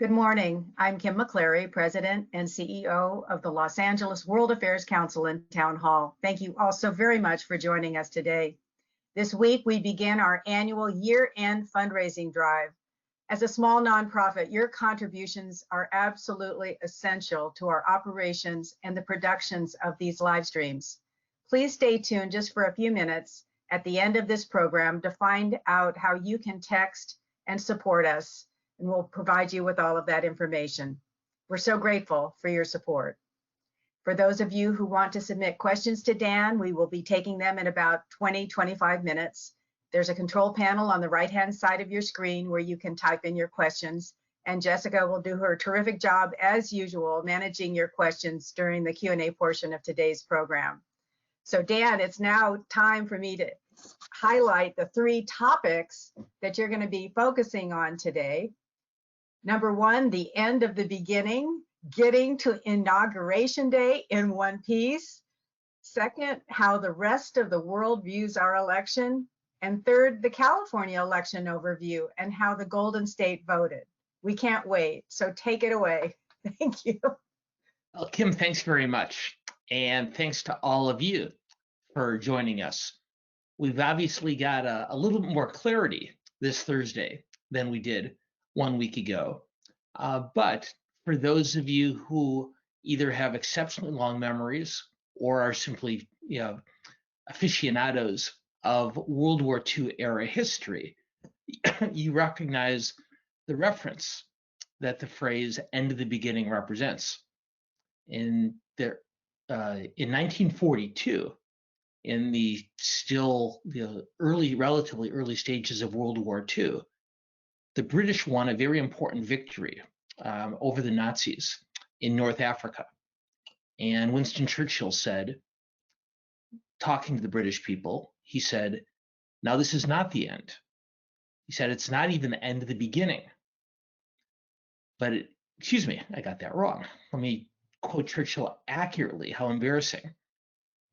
Good morning. I'm Kim McClary, President and CEO of the Los Angeles World Affairs Council and Town Hall. Thank you all so very much for joining us today. This week, we begin our annual year-end fundraising drive. As a small nonprofit, your contributions are absolutely essential to our operations and the productions of these live streams. Please stay tuned just for a few minutes at the end of this program to find out how you can text and support us, and we'll provide you with all of that information. We're so grateful for your support. For those of you who want to submit questions to Dan, we will be taking them in about 20-25 minutes. There's a control panel on the right-hand side of your screen where you can type in your questions, and Jessica will do her terrific job, as usual, managing your questions during the Q&A portion of today's program. So Dan, it's now time for me to highlight the 3 topics that you're going to be focusing on today. Number 1, the end of the beginning, getting to Inauguration Day in one piece. Second, how the rest of the world views our election. And third, the California election overview and how the Golden State voted. We can't wait, so take it away. Thank you. Well, Kim, thanks very much. And thanks to all of you for joining us. We've obviously got a little bit more clarity this Thursday than we did 1 week ago. But for those of you who either have exceptionally long memories or are simply, aficionados of World War II era history, you recognize the reference that the phrase "end of the beginning" represents. In 1942, in the relatively early stages of World War II, the British won a very important victory over the Nazis in North Africa. And Winston Churchill said, talking to the British people, he said, "Now this is not the end." He said, "It's not even the end of the beginning." But excuse me, I got that wrong. Let me quote Churchill accurately. How embarrassing.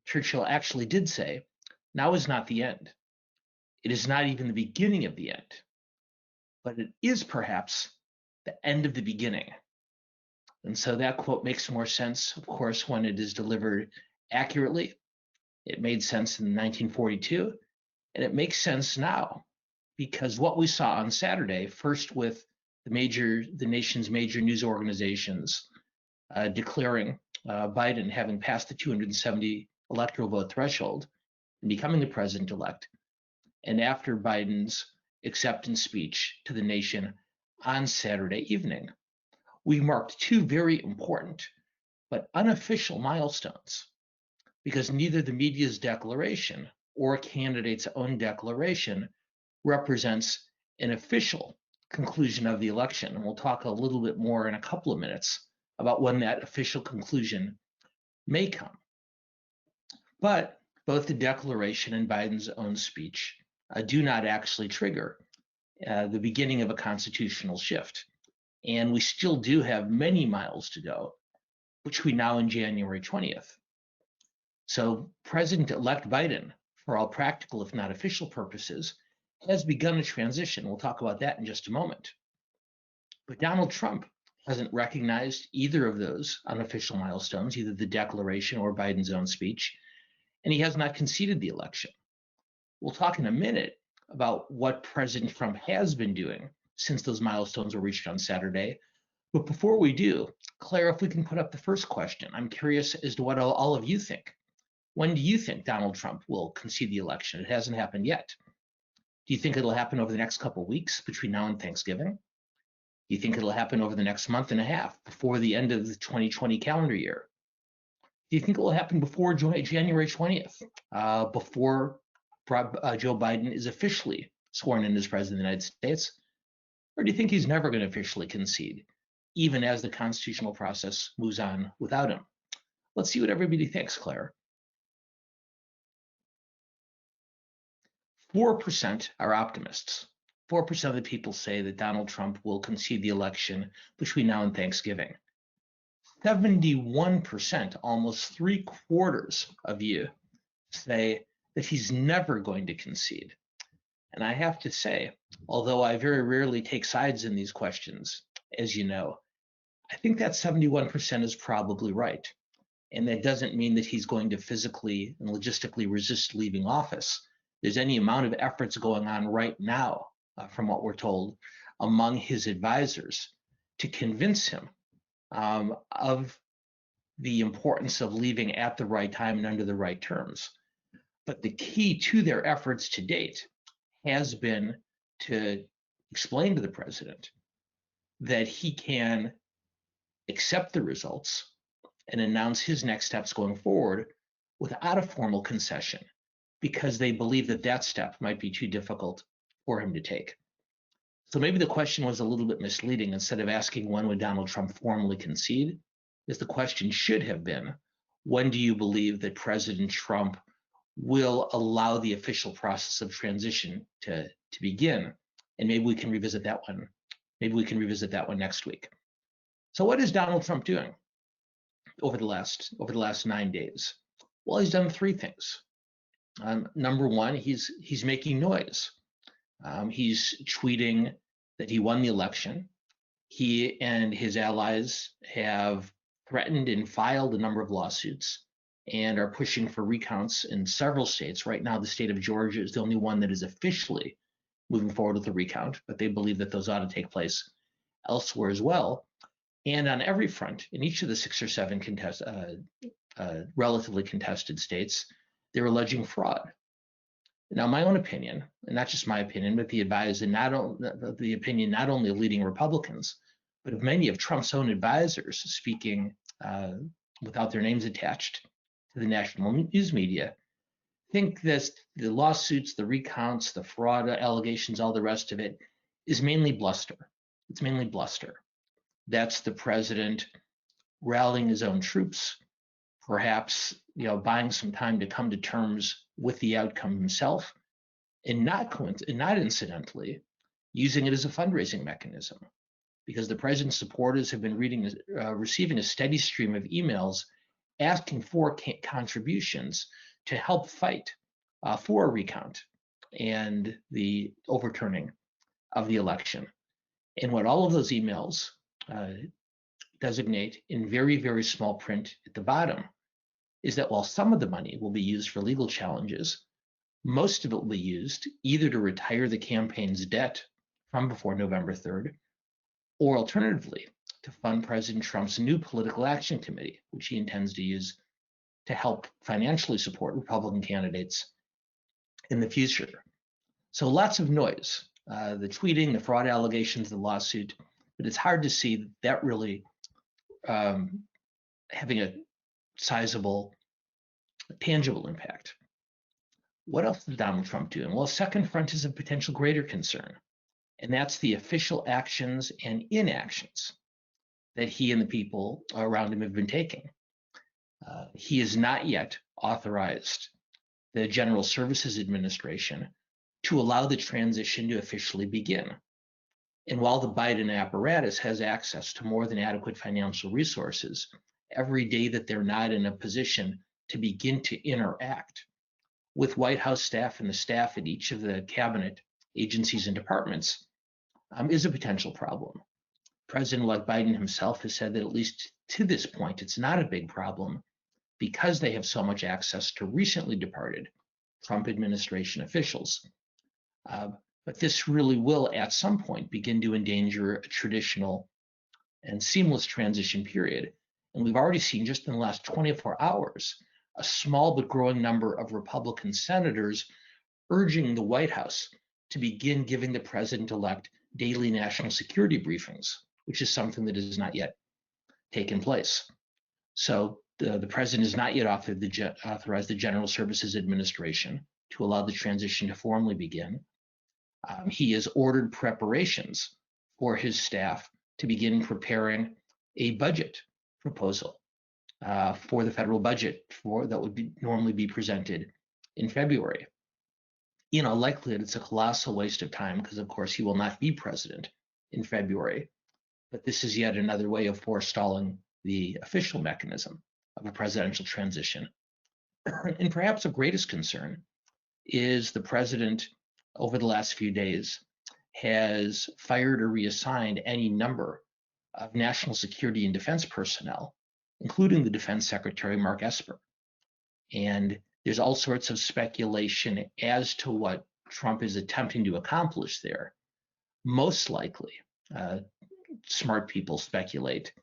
Churchill actually did say, "Now is not the end. It is not even the beginning of the end, but it is perhaps the end of the beginning." And so that quote makes more sense, of course, when it is delivered accurately. It made sense in 1942, and it makes sense now, because what we saw on Saturday, first with the nation's major news organizations declaring Biden having passed the 270 electoral vote threshold and becoming the president-elect, and after Biden's acceptance speech to the nation on Saturday evening, we marked 2 very important but unofficial milestones, because neither the media's declaration or a candidate's own declaration represents an official conclusion of the election. And we'll talk a little bit more in a couple of minutes about when that official conclusion may come. But both the declaration and Biden's own speech do not actually trigger the beginning of a constitutional shift. And we still do have many miles to go between now and January 20th. So President-elect Biden, for all practical, if not official purposes, has begun a transition. We'll talk about that in just a moment. But Donald Trump hasn't recognized either of those unofficial milestones, either the declaration or Biden's own speech, and he has not conceded the election. We'll talk in a minute about what President Trump has been doing since those milestones were reached on Saturday. But before we do, Claire, if we can put up the first question, I'm curious as to what all of you think. When do you think Donald Trump will concede the election? It hasn't happened yet. Do you think it'll happen over the next couple of weeks between now and Thanksgiving? Do you think it'll happen over the next month and a half before the end of the 2020 calendar year? Do you think it will happen before January 20th, before Joe Biden is officially sworn in as president of the United States? Or do you think he's never going to officially concede, even as the constitutional process moves on without him? Let's see what everybody thinks, Claire. 4% are optimists. 4% of the people say that Donald Trump will concede the election between now and Thanksgiving. 71%, almost 3/4 of you, say that he's never going to concede. And I have to say, although I very rarely take sides in these questions, as you know. I think that 71% is probably right. And that doesn't mean that he's going to physically and logistically resist leaving office. There's any amount of efforts going on right now, from what we're told, among his advisors to convince him of the importance of leaving at the right time and under the right terms. But the key to their efforts to date has been to explain to the president that he can accept the results and announce his next steps going forward without a formal concession, because they believe that that step might be too difficult for him to take. So maybe the question was a little bit misleading. Instead of asking when would Donald Trump formally concede, is the question should have been, when do you believe that President Trump will allow the official process of transition to begin? And maybe we can revisit that one. Maybe we can revisit that one next week. So what is Donald Trump doing over the last 9 days? Well, he's done three things. Number one, he's making noise. He's tweeting that he won the election. He and his allies have threatened and filed a number of lawsuits and are pushing for recounts in several states. Right now, the state of Georgia is the only one that is officially moving forward with the recount, but they believe that those ought to take place elsewhere as well. And on every front, in each of the 6 or 7 relatively contested states, they're alleging fraud. Now, my own opinion, and not just my opinion, but the opinion not only of leading Republicans, but of many of Trump's own advisors speaking without their names attached to the national news media, think that the lawsuits, the recounts, the fraud allegations, all the rest of it is mainly bluster. It's mainly bluster. That's the president rallying his own troops, perhaps buying some time to come to terms with the outcome himself, and not incidentally using it as a fundraising mechanism, because the president's supporters have been receiving a steady stream of emails asking for contributions to help fight for a recount and the overturning of the election. And what all of those emails designate in very, very small print at the bottom is that while some of the money will be used for legal challenges, most of it will be used either to retire the campaign's debt from before November 3rd, or alternatively, to fund President Trump's new political action committee, which he intends to use to help financially support Republican candidates in the future. So lots of noise, the tweeting, the fraud allegations, the lawsuit, but it's hard to see that really having a sizable, tangible impact. What else is Donald Trump doing? Well, a second front is of potential greater concern, and that's the official actions and inactions that he and the people around him have been taking. He has not yet authorized the General Services Administration to allow the transition to officially begin. And while the Biden apparatus has access to more than adequate financial resources, every day that they're not in a position to begin to interact with White House staff and the staff at each of the cabinet agencies and departments is a potential problem. President-elect Biden himself has said that at least to this point, it's not a big problem because they have so much access to recently departed Trump administration officials. But this really will, at some point, begin to endanger a traditional and seamless transition period. And we've already seen just in the last 24 hours, a small but growing number of Republican senators urging the White House to begin giving the president-elect daily national security briefings, which is something that has not yet taken place. So the president has not yet authorized the General Services Administration to allow the transition to formally begin. He has ordered preparations for his staff to begin preparing a budget proposal for the federal budget that would normally be presented in February. In all likelihood, it's a colossal waste of time because, of course, he will not be president in February. But this is yet another way of forestalling the official mechanism of a presidential transition. And perhaps of greatest concern is the president, over the last few days, has fired or reassigned any number of national security and defense personnel, including the Defense Secretary, Mark Esper. And there's all sorts of speculation as to what Trump is attempting to accomplish there. Most likely, smart people speculate,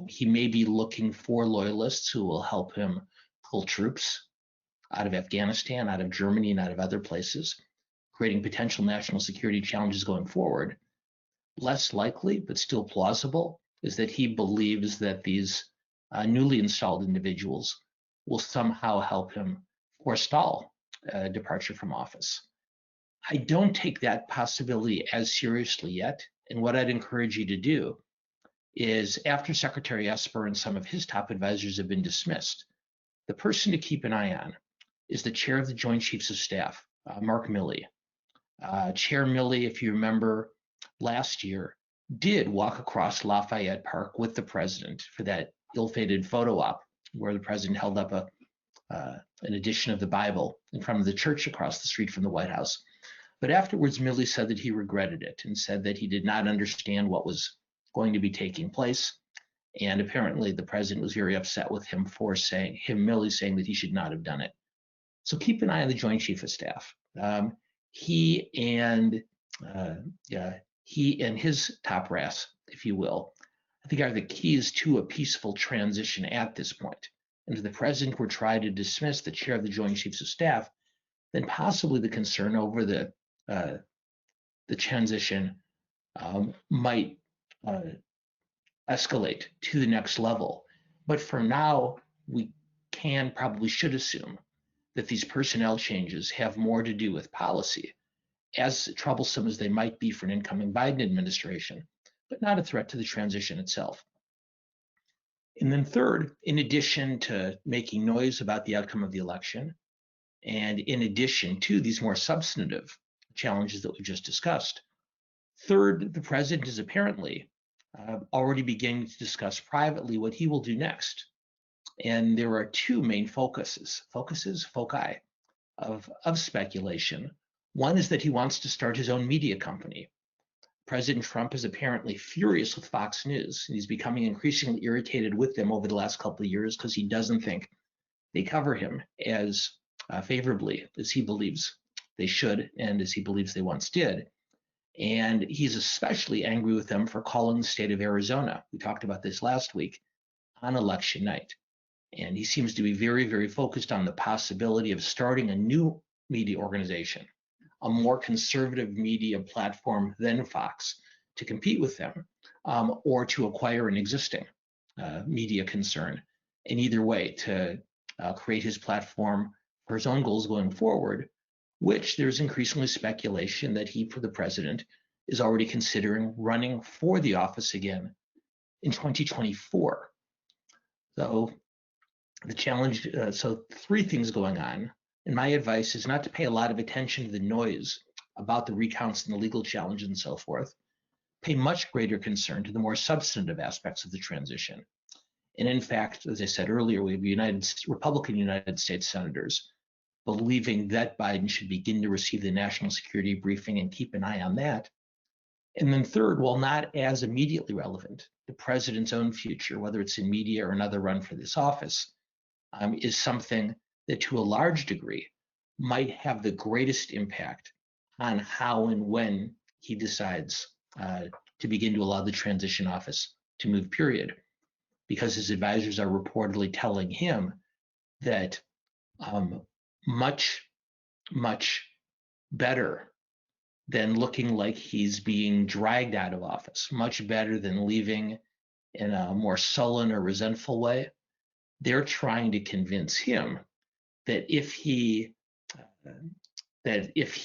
he may be looking for loyalists who will help him pull troops out of Afghanistan, out of Germany, and out of other places, creating potential national security challenges going forward. Less likely, but still plausible, is that he believes that these newly installed individuals will somehow help him forestall departure from office. I don't take that possibility as seriously yet. And what I'd encourage you to do is, after Secretary Esper and some of his top advisors have been dismissed, the person to keep an eye on is the chair of the Joint Chiefs of Staff, Mark Milley. Chair Milley, if you remember, last year did walk across Lafayette Park with the president for that ill-fated photo op where the president held up an edition of the Bible in front of the church across the street from the White House. But afterwards, Milley said that he regretted it and said that he did not understand what was going to be taking place. And apparently the president was very upset with him for Milley saying that he should not have done it. So keep an eye on the Joint Chief of Staff. He and his top brass, if you will, I think are the keys to a peaceful transition at this point. And if the president were trying to dismiss the chair of the Joint Chiefs of Staff, then possibly the concern over the transition might escalate to the next level. But for now, we probably should assume that these personnel changes have more to do with policy, as troublesome as they might be for an incoming Biden administration, but not a threat to the transition itself. And then third, in addition to making noise about the outcome of the election, and in addition to these more substantive challenges that we just discussed, third, the president is apparently already beginning to discuss privately what he will do next. And there are two main foci of speculation. One is that he wants to start his own media company. President Trump is apparently furious with Fox News. He's becoming increasingly irritated with them over the last couple of years because he doesn't think they cover him as favorably as he believes they should and as he believes they once did. And he's especially angry with them for calling the state of Arizona, we talked about this last week, on election night. And he seems to be very, very focused on the possibility of starting a new media organization, a more conservative media platform than Fox, to compete with them, or to acquire an existing media concern. In either way, to create his platform for his own goals going forward, which there's increasingly speculation that he, for the president, is already considering running for the office again in 2024. So the challenge, so three things going on. And my advice is not to pay a lot of attention to the noise about the recounts and the legal challenge and so forth. Pay much greater concern to the more substantive aspects of the transition. And in fact, as I said earlier, we have Republican United States senators believing that Biden should begin to receive the national security briefing and keep an eye on that. And then third, while not as immediately relevant, the president's own future, whether it's in media or another run for this office, is something that to a large degree might have the greatest impact on how and when he decides to begin to allow the transition office to move, period. Because his advisors are reportedly telling him that much, much better than looking like he's being dragged out of office, much better than leaving in a more sullen or resentful way. They're trying to convince him that if he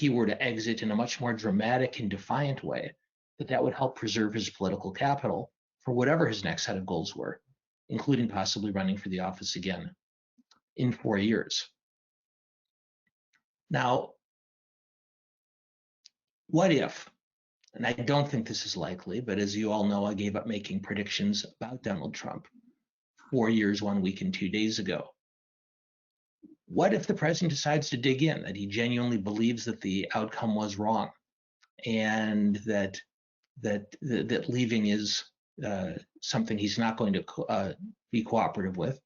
were to exit in a much more dramatic and defiant way, that would help preserve his political capital for whatever his next set of goals were, including possibly running for the office again in 4 years. Now, what if, and I don't think this is likely, but as you all know, I gave up making predictions about Donald Trump 4 years, 1 week, and 2 days ago. What if the president decides to dig in, that he genuinely believes that the outcome was wrong and that leaving is something he's not going to be cooperative with?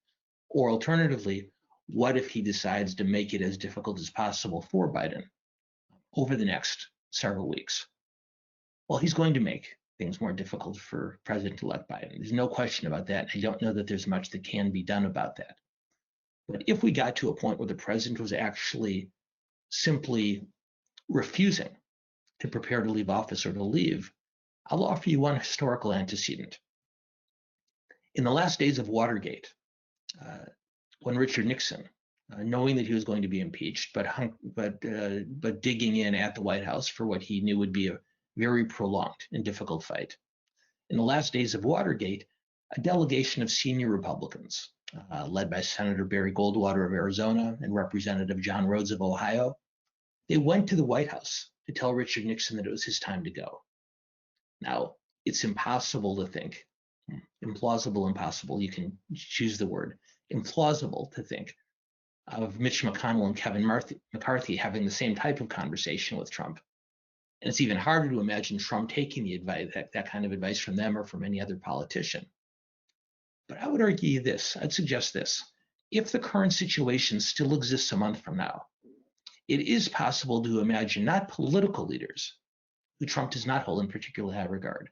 Or alternatively, what if he decides to make it as difficult as possible for Biden over the next several weeks? Well, he's going to make things more difficult for President-elect Biden. There's no question about that. I don't know that there's much that can be done about that. But if we got to a point where the president was actually simply refusing to prepare to leave office or to leave, I'll offer you one historical antecedent. In the last days of Watergate, when Richard Nixon, knowing that he was going to be impeached, but digging in at the White House for what he knew would be a very prolonged and difficult fight. In the last days of Watergate, a delegation of senior Republicans, led by Senator Barry Goldwater of Arizona and Representative John Rhodes of Ohio, they went to the White House to tell Richard Nixon that it was his time to go. Now, it's impossible to think, implausible, you can choose the word, implausible to think of Mitch McConnell and Kevin McCarthy having the same type of conversation with Trump. And it's even harder to imagine Trump taking the advice, that kind of advice from them or from any other politician. But I would argue this, I'd suggest this. If the current situation still exists a month from now, it is possible to imagine not political leaders, who Trump does not hold in particularly high regard,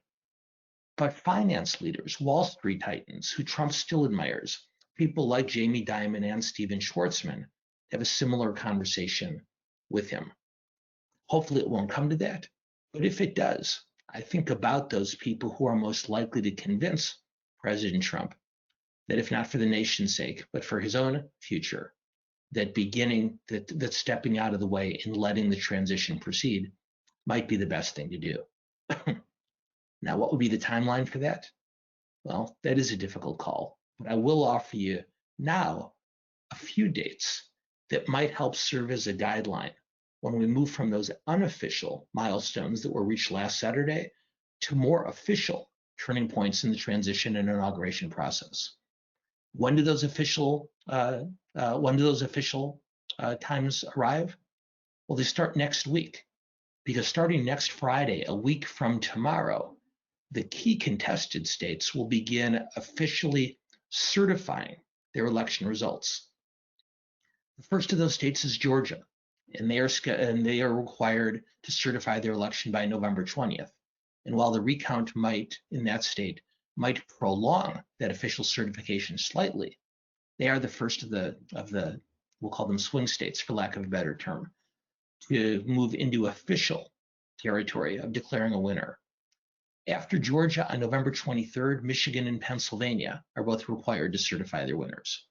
but finance leaders, Wall Street titans, who Trump still admires, people like Jamie Dimon and Steven Schwartzman, have a similar conversation with him. Hopefully it won't come to that, but if it does, I think about those people who are most likely to convince President Trump that if not for the nation's sake, but for his own future, that stepping out of the way and letting the transition proceed might be the best thing to do. Now, what would be the timeline for that? Well, that is a difficult call, but I will offer you now a few dates that might help serve as a guideline when we move from those unofficial milestones that were reached last Saturday to more official turning points in the transition and inauguration process. When do those official times arrive? Well, they start next week, because starting next Friday, a week from tomorrow, the key contested states will begin officially certifying their election results. The first of those states is Georgia, and they are required to certify their election by November 20th. And while the recount in that state might prolong that official certification slightly, they are the first of the we'll call them swing states, for lack of a better term, to move into official territory of declaring a winner. After Georgia on November 23rd, Michigan and Pennsylvania are both required to certify their winners.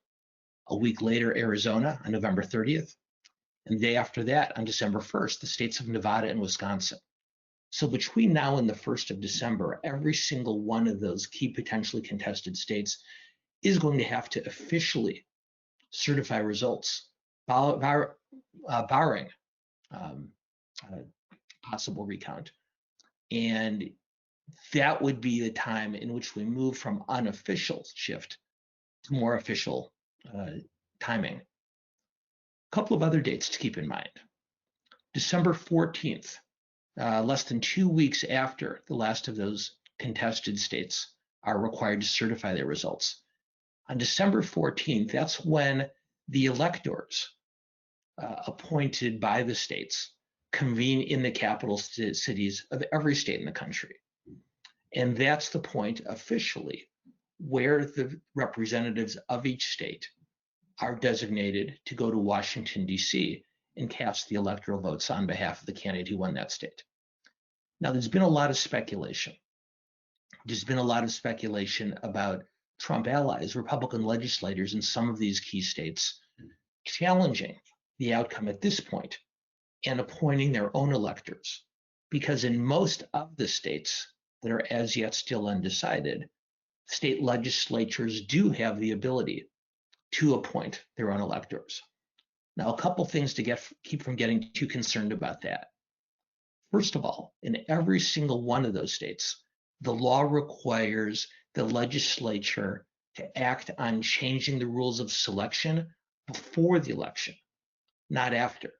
A week later, Arizona on November 30th, and the day after that, on December 1st, the states of Nevada and Wisconsin. So between now and the 1st of December, every single one of those key potentially contested states is going to have to officially certify results, barring possible recount. And that would be the time in which we move from unofficial shift to more official timing. A couple of other dates to keep in mind. December 14th, less than 2 weeks after the last of those contested states are required to certify their results. On December 14th, that's when the electors appointed by the states convene in the capital cities of every state in the country. And that's the point officially where the representatives of each state are designated to go to Washington, D.C. and cast the electoral votes on behalf of the candidate who won that state. Now, there's been a lot of speculation. There's been a lot of speculation about Trump allies, Republican legislators in some of these key states, challenging the outcome at this point and appointing their own electors. Because in most of the states that are as yet still undecided, state legislatures do have the ability to appoint their own electors. Now, a couple things to keep from getting too concerned about that. First of all, in every single one of those states, the law requires the legislature to act on changing the rules of selection before the election, not after.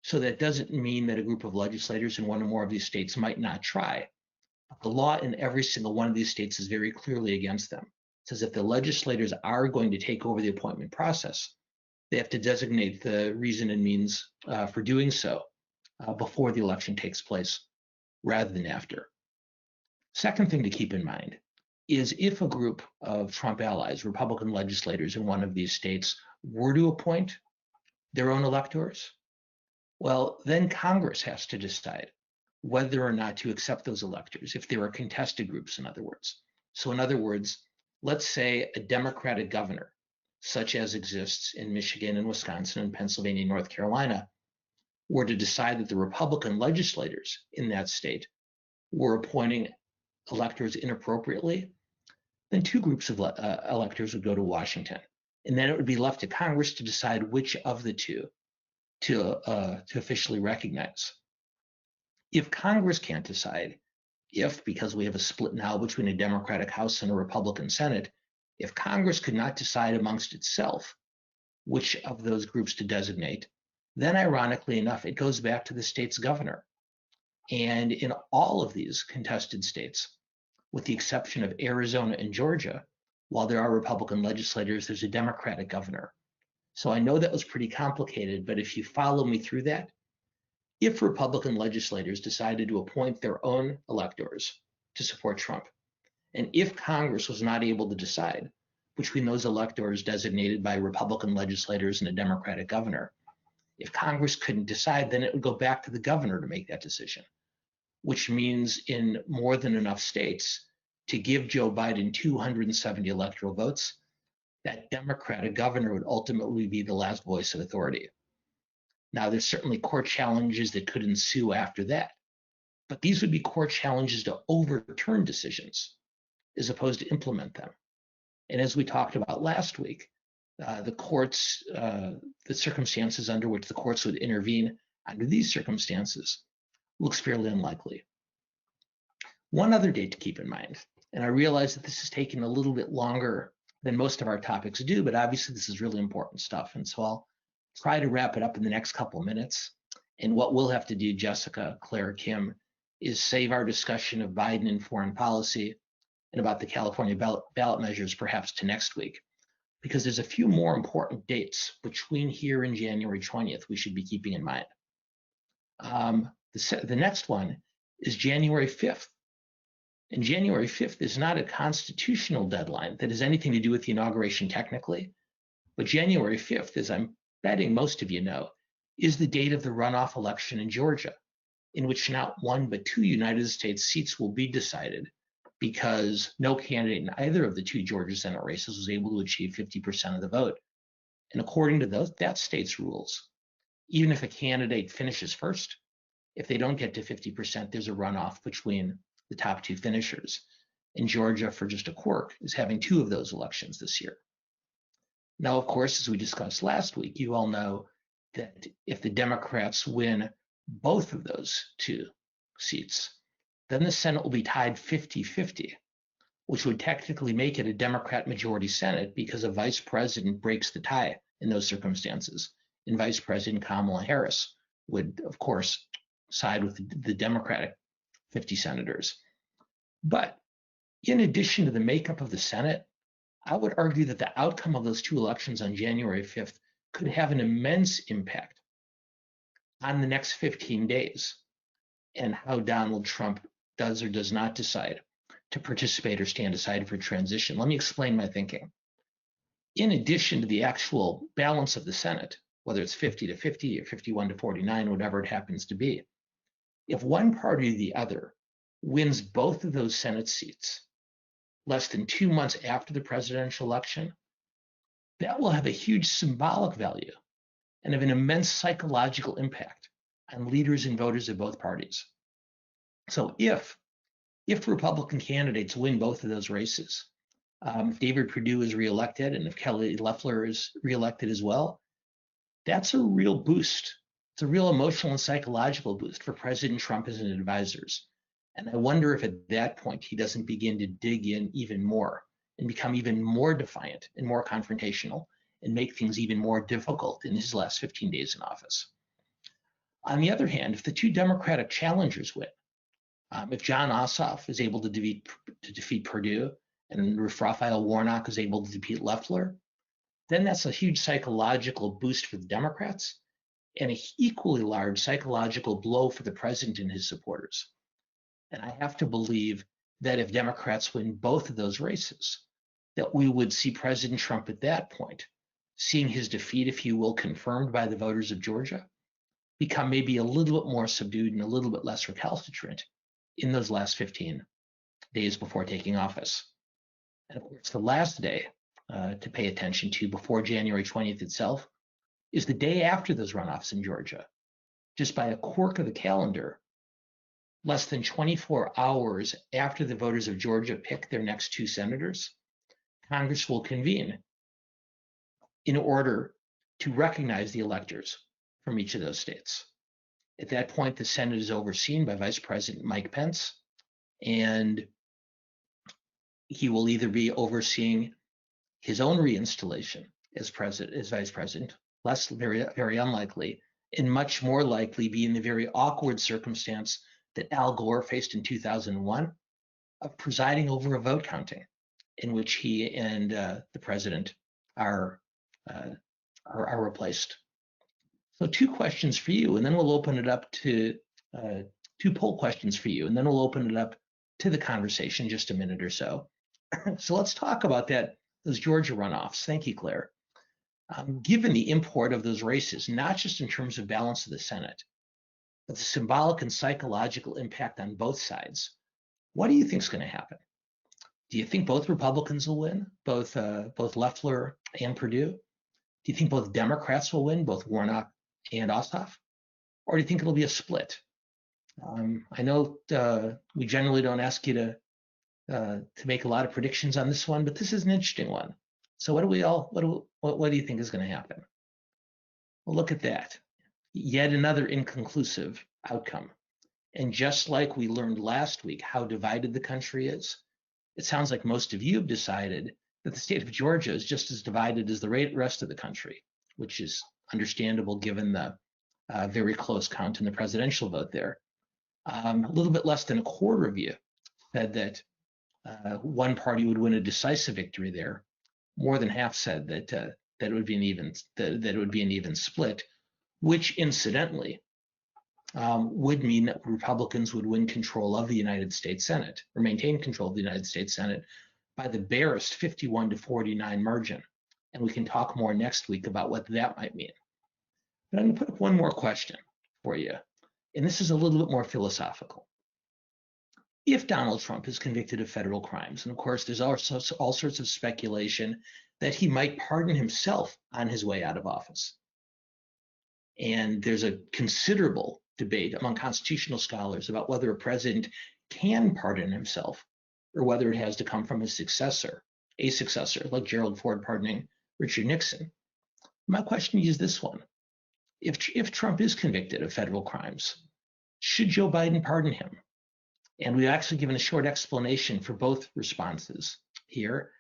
So that doesn't mean that a group of legislators in one or more of these states might not try. The law in every single one of these states is very clearly against them. It says if the legislators are going to take over the appointment process, they have to designate the reason and means for doing so before the election takes place rather than after. Second thing to keep in mind is if a group of Trump allies, Republican legislators in one of these states, were to appoint their own electors, well, then Congress has to decide whether or not to accept those electors, if there are contested groups, in other words. So in other words, let's say a Democratic governor, such as exists in Michigan and Wisconsin and Pennsylvania and North Carolina, were to decide that the Republican legislators in that state were appointing electors inappropriately, then two groups of electors would go to Washington. And then it would be left to Congress to decide which of the two to officially recognize. If Congress can't decide, because we have a split now between a Democratic House and a Republican Senate, if Congress could not decide amongst itself which of those groups to designate, then ironically enough, it goes back to the state's governor. And in all of these contested states, with the exception of Arizona and Georgia, while there are Republican legislators, there's a Democratic governor. So I know that was pretty complicated, but if you follow me through that, if Republican legislators decided to appoint their own electors to support Trump, and if Congress was not able to decide between those electors designated by Republican legislators and a Democratic governor, if Congress couldn't decide, then it would go back to the governor to make that decision, which means in more than enough states to give Joe Biden 270 electoral votes, that Democratic governor would ultimately be the last voice of authority. Now, there's certainly court challenges that could ensue after that, but these would be court challenges to overturn decisions as opposed to implement them. And as we talked about last week, the circumstances under which the courts would intervene under these circumstances looks fairly unlikely. One other date to keep in mind, and I realize that this is taking a little bit longer than most of our topics do, but obviously this is really important stuff. And so I'll try to wrap it up in the next couple of minutes. And what we'll have to do, Jessica, Claire, Kim, is save our discussion of Biden and foreign policy and about the California ballot measures perhaps to next week, because there's a few more important dates between here and January 20th we should be keeping in mind. The next one is January 5th. And January 5th is not a constitutional deadline that has anything to do with the inauguration technically, but January 5th, as I'm betting most of you know, is the date of the runoff election in Georgia, in which not one but two United States seats will be decided because no candidate in either of the two Georgia Senate races was able to achieve 50% of the vote. And according to that state's rules, even if a candidate finishes first, if they don't get to 50%, there's a runoff between the top two finishers. And Georgia, for just a quirk, is having two of those elections this year. Now, of course, as we discussed last week, you all know that if the Democrats win both of those two seats, then the Senate will be tied 50-50, which would technically make it a Democrat majority Senate because a vice president breaks the tie in those circumstances. And Vice President Kamala Harris would, of course, side with the Democratic 50 senators. But in addition to the makeup of the Senate, I would argue that the outcome of those two elections on January 5th could have an immense impact on the next 15 days and how Donald Trump does or does not decide to participate or stand aside for transition. Let me explain my thinking. In addition to the actual balance of the Senate, whether it's 50-50 or 51-49, whatever it happens to be, if one party or the other wins both of those Senate seats less than 2 months after the presidential election, that will have a huge symbolic value and have an immense psychological impact on leaders and voters of both parties. So if Republican candidates win both of those races, if David Perdue is reelected and if Kelly Loeffler is reelected as well, that's a real boost. It's a real emotional and psychological boost for President Trump and his advisors. And I wonder if at that point he doesn't begin to dig in even more and become even more defiant and more confrontational and make things even more difficult in his last 15 days in office. On the other hand, if the two Democratic challengers win, If John Ossoff is able to defeat Perdue and if Raphael Warnock is able to defeat Loeffler, then that's a huge psychological boost for the Democrats and an equally large psychological blow for the president and his supporters. And I have to believe that if Democrats win both of those races, that we would see President Trump at that point, seeing his defeat, if you will, confirmed by the voters of Georgia, become maybe a little bit more subdued and a little bit less recalcitrant in those last 15 days before taking office. And of course, the last day to pay attention to before January 20th itself is the day after those runoffs in Georgia. Just by a quirk of the calendar, less than 24 hours after the voters of Georgia pick their next two senators, Congress will convene in order to recognize the electors from each of those states. At that point, the Senate is overseen by Vice President Mike Pence, and he will either be overseeing his own reinstallation as vice president, very unlikely, and much more likely be in the very awkward circumstance that Al Gore faced in 2001 of presiding over a vote counting in which he and the president are replaced. So two questions for you, and then we'll open it up to two poll questions for you, and then we'll open it up to the conversation in just a minute or so. So let's talk about those Georgia runoffs. Thank you, Claire. Given the import of those races, not just in terms of balance of the Senate, but the symbolic and psychological impact on both sides, what do you think is going to happen? Do you think both Republicans will win, both Loeffler and Perdue? Do you think both Democrats will win, both Warnock and Ossoff? Or do you think it'll be a split? I know we generally don't ask you to make a lot of predictions on this one, but this is an interesting one. So what do you think is going to happen? Well, look at that. Yet another inconclusive outcome. And just like we learned last week how divided the country is, it sounds like most of you have decided that the state of Georgia is just as divided as the rest of the country, which is understandable given the very close count in the presidential vote there. A little bit less than a quarter of you said that one party would win a decisive victory there. More than half said that it would be an even split, which incidentally would mean that Republicans would win control of the United States Senate or maintain control of the United States Senate by the barest 51-49 margin. And we can talk more next week about what that might mean. But I'm going to put up one more question for you, and this is a little bit more philosophical. If Donald Trump is convicted of federal crimes, and of course there's all sorts of speculation that he might pardon himself on his way out of office. And there's a considerable debate among constitutional scholars about whether a president can pardon himself or whether it has to come from a successor, like Gerald Ford pardoning Richard Nixon. My question is this one. If Trump is convicted of federal crimes, should Joe Biden pardon him? And we've actually given a short explanation for both responses here.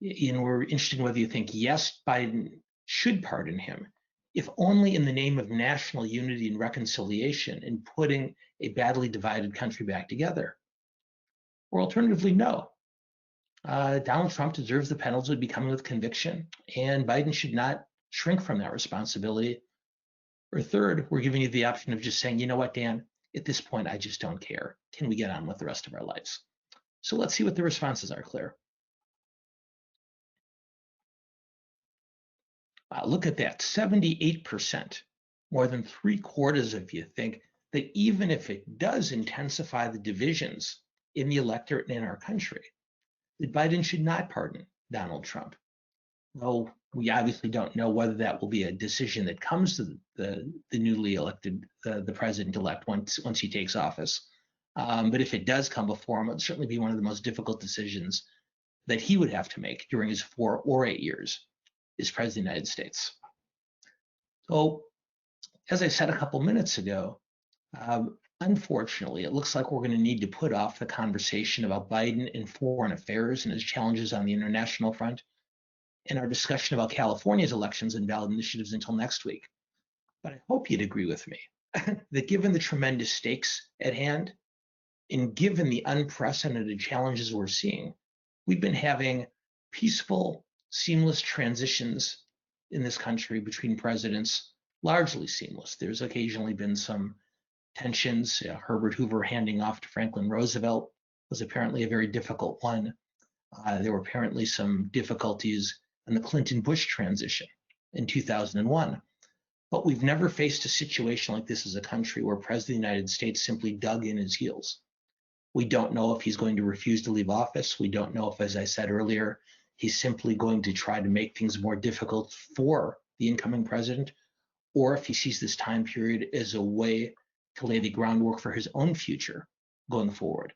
And we're interested in whether you think, yes, Biden should pardon him, if only in the name of national unity and reconciliation and putting a badly divided country back together. Or alternatively, no. Donald Trump deserves the penalty of becoming with conviction, and Biden should not shrink from that responsibility. Or third, we're giving you the option of just saying, you know what, Dan, at this point, I just don't care. Can we get on with the rest of our lives? So let's see what the responses are, Claire. Look at that, 78%, more than 3/4 of you think that even if it does intensify the divisions in the electorate and in our country, that Biden should not pardon Donald Trump. Though we obviously don't know whether that will be a decision that comes to the newly elected, the president-elect once he takes office. But if it does come before him, it would certainly be one of the most difficult decisions that he would have to make during his 4 or 8 years as president of the United States. So, as I said a couple minutes ago, unfortunately, it looks like we're going to need to put off the conversation about Biden and foreign affairs and his challenges on the international front and our discussion about California's elections and ballot initiatives until next week. But I hope you'd agree with me that given the tremendous stakes at hand And given the unprecedented challenges we're seeing, we've been having peaceful, seamless transitions in this country between presidents, largely seamless. There's occasionally been some tensions. Herbert Hoover handing off to Franklin Roosevelt was apparently a very difficult one. There were apparently some difficulties in the Clinton-Bush transition in 2001. But we've never faced a situation like this as a country where President of the United States simply dug in his heels. We don't know if he's going to refuse to leave office. We don't know if, as I said earlier, he's simply going to try to make things more difficult for the incoming president, or if he sees this time period as a way to lay the groundwork for his own future going forward.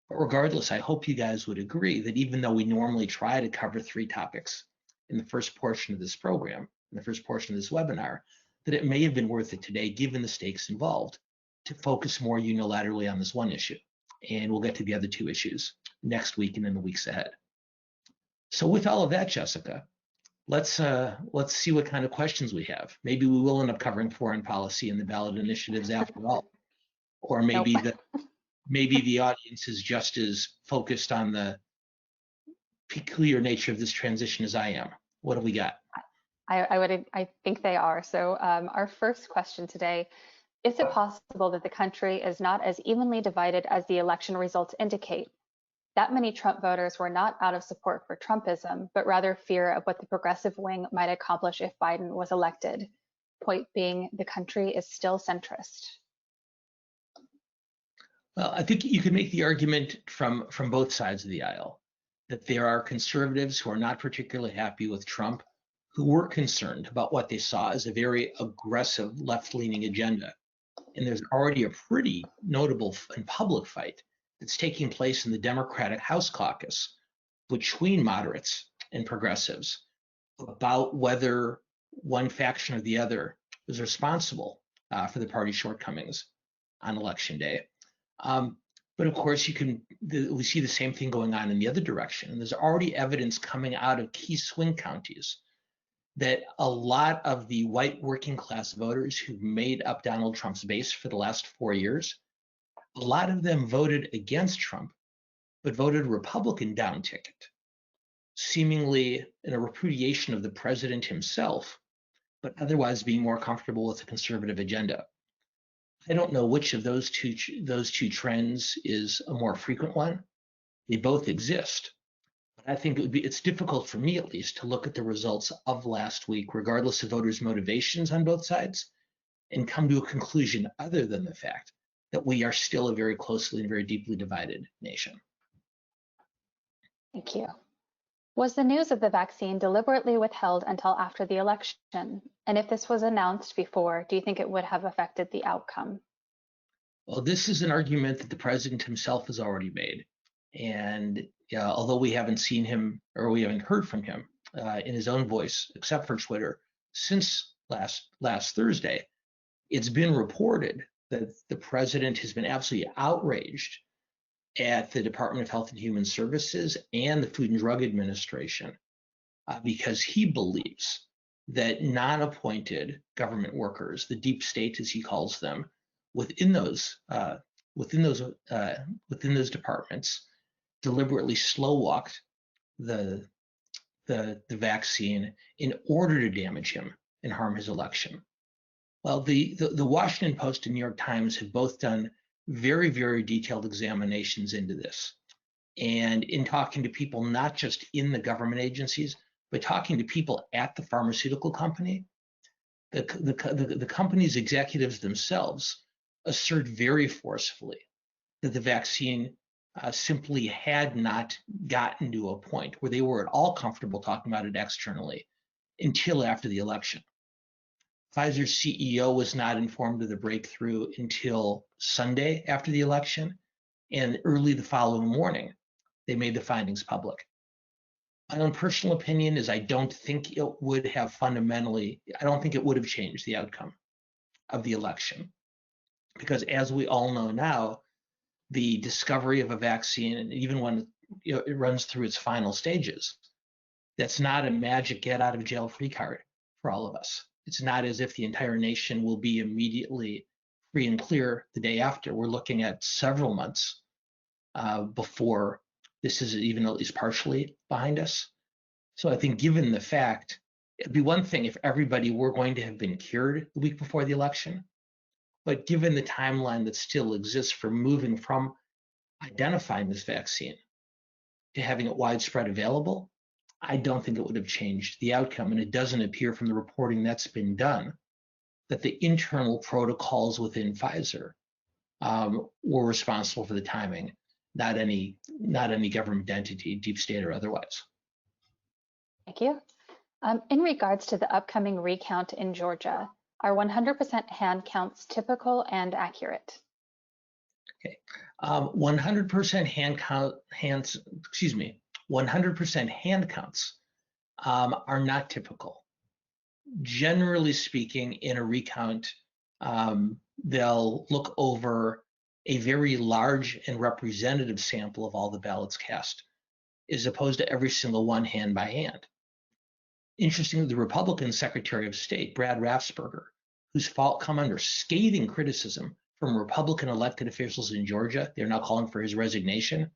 But regardless, I hope you guys would agree that even though we normally try to cover 3 topics in the first portion of this program, in the first portion of this webinar, that it may have been worth it today, given the stakes involved, to focus more unilaterally on this one issue. And we'll get to the other 2 issues next week and in the weeks ahead. So with all of that, Jessica, let's see what kind of questions we have. Maybe we will end up covering foreign policy and the ballot initiatives after all. Or maybe maybe the audience is just as focused on the peculiar nature of this transition as I am. What do we got? I think they are. So our first question today, is it possible that the country is not as evenly divided as the election results indicate? That many Trump voters were not out of support for Trumpism, but rather fear of what the progressive wing might accomplish if Biden was elected. Point being, the country is still centrist. Well, I think you can make the argument from both sides of the aisle that there are conservatives who are not particularly happy with Trump, who were concerned about what they saw as a very aggressive left-leaning agenda. And there's already a pretty notable and public fight that's taking place in the Democratic House caucus between moderates and progressives about whether one faction or the other is responsible for the party's shortcomings on Election Day. But of course, we see the same thing going on in the other direction. And there's already evidence coming out of key swing counties that a lot of the white working class voters who made up Donald Trump's base for the last 4 years, a lot of them voted against Trump, but voted Republican down ticket, seemingly in a repudiation of the president himself, but otherwise being more comfortable with the conservative agenda. I don't know which of those two trends is a more frequent one. They both exist. I think it's difficult for me, at least, to look at the results of last week, regardless of voters' motivations on both sides, and come to a conclusion other than the fact that we are still a very closely and very deeply divided nation. Thank you. Was the news of the vaccine deliberately withheld until after the election? And if this was announced before, do you think it would have affected the outcome? Well, this is an argument that the president himself has already made. And although we haven't seen him or we haven't heard from him in his own voice, except for Twitter, since last Thursday, it's been reported that the president has been absolutely outraged at the Department of Health and Human Services and the Food and Drug Administration because he believes that non-appointed government workers, the deep state as he calls them, within those departments, deliberately slow-walked the vaccine in order to damage him and harm his election. Well, the Washington Post and New York Times have both done very, very detailed examinations into this. And in talking to people, not just in the government agencies, but talking to people at the pharmaceutical company, the company's executives themselves assert very forcefully that the vaccine simply had not gotten to a point where they were at all comfortable talking about it externally until after the election. Pfizer's CEO was not informed of the breakthrough until Sunday after the election, and early the following morning, they made the findings public. My own personal opinion is I don't think it would have changed the outcome of the election. Because as we all know now, the discovery of a vaccine, and even when it runs through its final stages, that's not a magic get out of jail free card for all of us. It's not as if the entire nation will be immediately free and clear the day after. We're looking at several months before this is even at least partially behind us. So I think given the fact, it'd be one thing if everybody were going to have been cured the week before the election, but given the timeline that still exists for moving from identifying this vaccine to having it widespread available, I don't think it would have changed the outcome. And it doesn't appear from the reporting that's been done that the internal protocols within Pfizer were responsible for the timing, not any government entity, deep state or otherwise. Thank you. In regards to the upcoming recount in Georgia, are 100% hand counts typical and accurate? Okay, 100% hand counts are not typical. Generally speaking, in a recount, they'll look over a very large and representative sample of all the ballots cast, as opposed to every single one hand by hand. Interestingly, the Republican Secretary of State, Brad Raffensperger, who's come under scathing criticism from Republican elected officials in Georgia, they're now calling for his resignation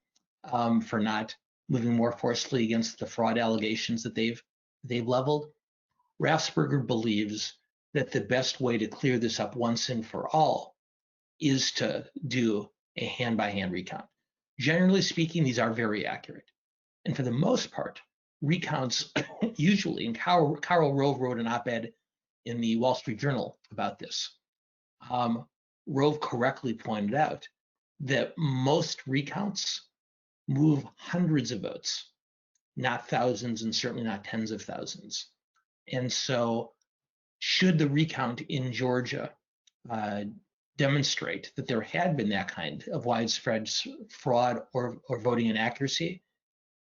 for not moving more forcefully against the fraud allegations that they've leveled. Raffensperger believes that the best way to clear this up once and for all is to do a hand-by-hand recount. Generally speaking, these are very accurate. And for the most part, recounts usually, and Carl Rove wrote an op-ed in the Wall Street Journal about this. Rove correctly pointed out that most recounts move hundreds of votes, not thousands, and certainly not tens of thousands. And so should the recount in Georgia demonstrate that there had been that kind of widespread fraud or voting inaccuracy,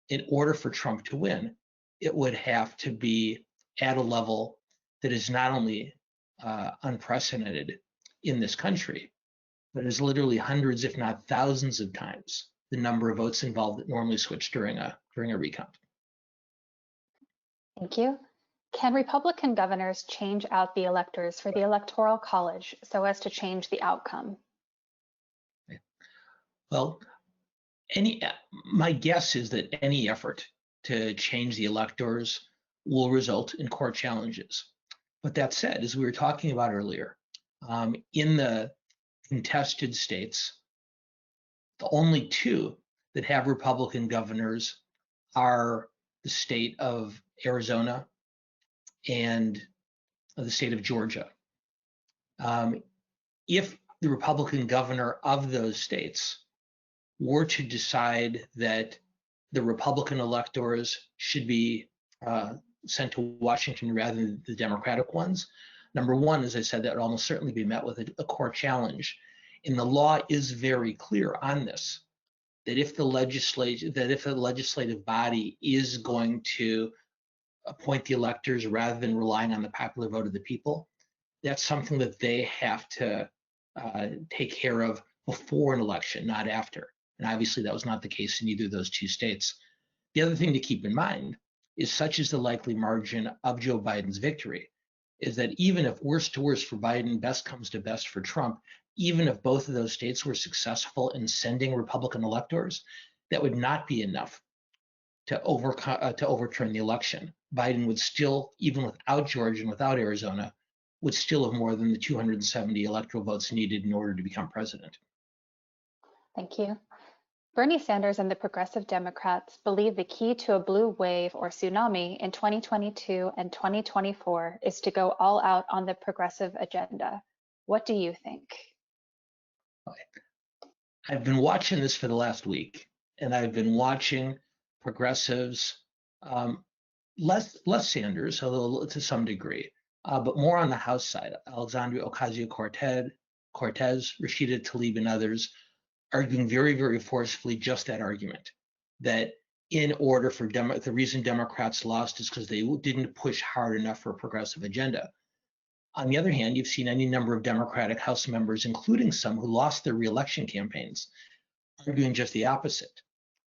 in order for Trump to win, it would have to be at a level that is not only unprecedented in this country, but is literally hundreds, if not thousands of times the number of votes involved that normally switch during a recount. Thank you. Can Republican governors change out the electors for the Electoral College so as to change the outcome? Well, my guess is that any effort to change the electors will result in court challenges. But that said, as we were talking about earlier, in the contested states, the only two that have Republican governors are the state of Arizona and the state of Georgia. If the Republican governor of those states were to decide that the Republican electors should be sent to Washington rather than the Democratic ones, number one, as I said, that would almost certainly be met with a court challenge. And the law is very clear on this, that if the legislative body is going to appoint the electors rather than relying on the popular vote of the people, that's something that they have to take care of before an election, not after. And obviously that was not the case in either of those two states. The other thing to keep in mind is, such is the likely margin of Joe Biden's victory, is that even if worst to worst for Biden, best comes to best for Trump, even if both of those states were successful in sending Republican electors, that would not be enough to overturn the election. Biden would still, even without Georgia and without Arizona, would still have more than the 270 electoral votes needed in order to become president. Thank you. Bernie Sanders and the Progressive Democrats believe the key to a blue wave or tsunami in 2022 and 2024 is to go all out on the progressive agenda. What do you think? I've been watching this for the last week, and I've been watching progressives, less Sanders, although to some degree, but more on the House side, Alexandria Ocasio-Cortez, Rashida Tlaib, and others, arguing very, very forcefully just that argument, that in order for the reason Democrats lost is because they didn't push hard enough for a progressive agenda. On the other hand, you've seen any number of Democratic House members, including some who lost their reelection campaigns, arguing just the opposite,